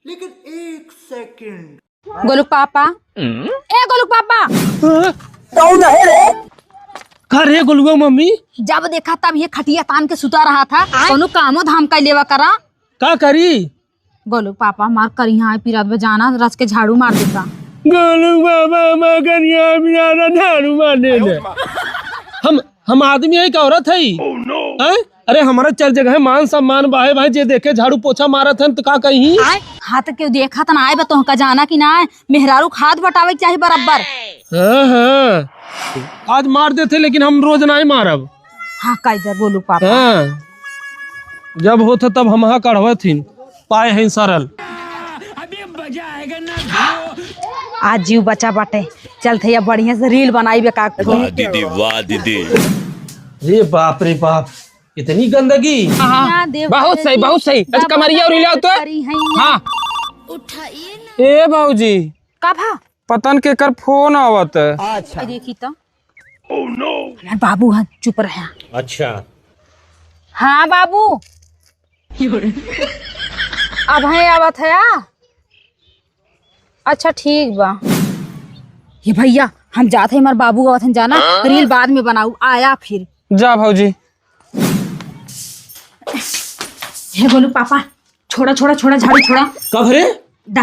लेकिन एक सेकंड। गोलू पापा ए गोलू पापा का रे गोलुआ मम्मी? जब देखा तब ये खटिया तान के सुता रहा था। कोनो कामो धाम का लेवा करा। का करी? गोलू पापा मार कर यहाँ पिरात बजाना रस के झाड़ू मार देता। गोलू बाबा मगर यहाँ बिना झाड़ू मार दे। हम आदमी है का औरत है? अरे हमारा चल जगह है मान सम्मान बाहे भाई जे देखे झाड़ू पोछा मारत है तो का कहीं हाथ के देखा त आए बतो का जाना कि ना मेहरारू खाद बटावे के चाहिए बराबर। हाँ आज मार देते लेकिन हम रोज नहीं मारब। हाँ कायदर गोलू पापा। हाँ जब होता तब हम हाँ कढ़वा थी पाए हैं सरल। अभी मजा आएगा ना। आज जीव बचा बाटे चलते या बढ़िया से रील बनाई बे का। वाह दीदी वाह दीदी। रे बाप रे बाप इतनी गंदगी। बहुत सही बहुत सही। अच्छा कमरिया और हिलाओ तो। हाँ ए बाबूजी का भा पतन के कर फोन आवत। अच्छा देखी तो। ओह नो हमार बाबू हां चुप रहा। अच्छा हाँ बाबू अब है आवत है। अच्छा ठीक बा। ये भैया हम जाते हैं हमारे बाबू आवत हैं जाना रील बाद में बनाऊ आया फिर। जा भाऊजी। हे बोलू पापा छोड़ा छोड़ा छोड़ा झाड़ू छोड़ा। कब रे?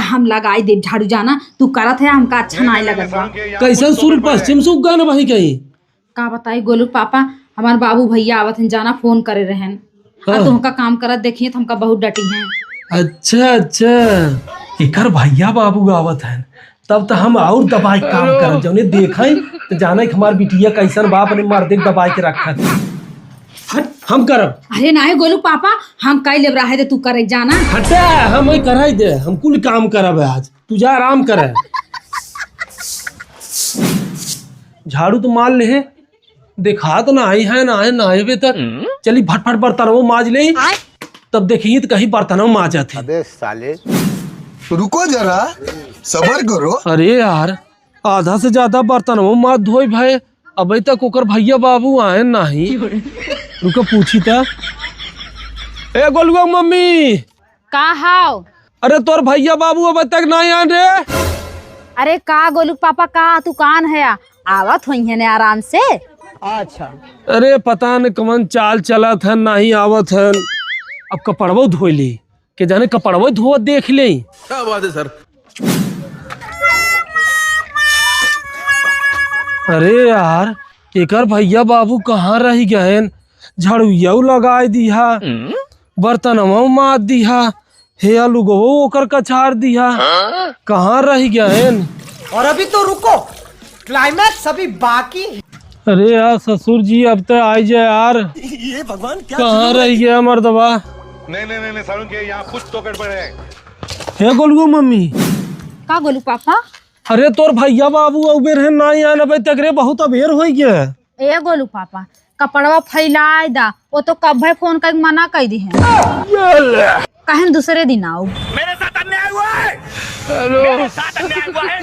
हम लगाई दे झाड़ू जाना तू करत है हमका अच्छा नहीं लगत बा। कैसन सूर्य पश्चिम से उगा न भाई कहीं का बताई गोलू पापा हमारे बाबू भैया आवत हैं जाना फोन करे रहन। हाँ तो हमका काम करत देखिए तो हमका बहुत डटी हैं। अच्छा अच्छा एकर भैया बाबू आवत है तब तो हम और दबाई काम कर जौने देखा तो जाना हमार बिटिया कैसन बाप ने मार दे दबाई के रखा था। हट हम करब। अरे ना है गोलू पापा हम कई ले रहा है तू करे जाना। हटे हम वही कराई दे हम कुल काम करब आज तू जा आराम करे। झाड़ू तो मार ले देखा तो ना आई है ना है ना है तक चली फटफट बर्तन वो माज ले तब देखिए तो कहीं बर्तन माजा थे। अबे साले रुको जरा सबर करो। अरे यार आधा से ज्यादा बर्तन वो माज धोई भाई अभी तक ओकर भैया बाबू आए नहीं। रुको पूछी था ए गोलुआ मम्मी का हाव। अरे तोर भैया बाबू अभी तक नहीं आए रे। अरे का गोलू पापा का तू कान है आवत हुई है ने आराम से। अच्छा अरे पता न कमन चाल चला था नहीं आवत है। अब कपड़वो धो ली के जाने कपड़वो धो देख ले। क्या बात है सर। अरे यार एकर भैया बाबू कहाँ रह गए? झाड़ुया लगाए दिया बर्तन मार दिया हे अलुगो ओकर कछार दिया कहाँ रह गए? और अभी तो रुको क्लाइमैक्स अभी बाकी। अरे यार ससुर जी अब तो आई जाए यार। ये भगवान क्या कहाँ रह गया मर्दबा? नहीं सारुण के यहाँ कुछ तो गड़बड़ है। हे गोलुआ मम्मी का गोलू पापा। अरे तोर भैया बाबू अबेर है ना आन अबे तक रे बहुत अबेर हो गया। ए गोलू पापा कपड़वा फैलाए दा वो तो कब भाई फोन कर मना कर दी है कहें दूसरे दिन आओ। मेरे साथ अन्याय हुआ है। मेरे साथ अन्याय हुआ है।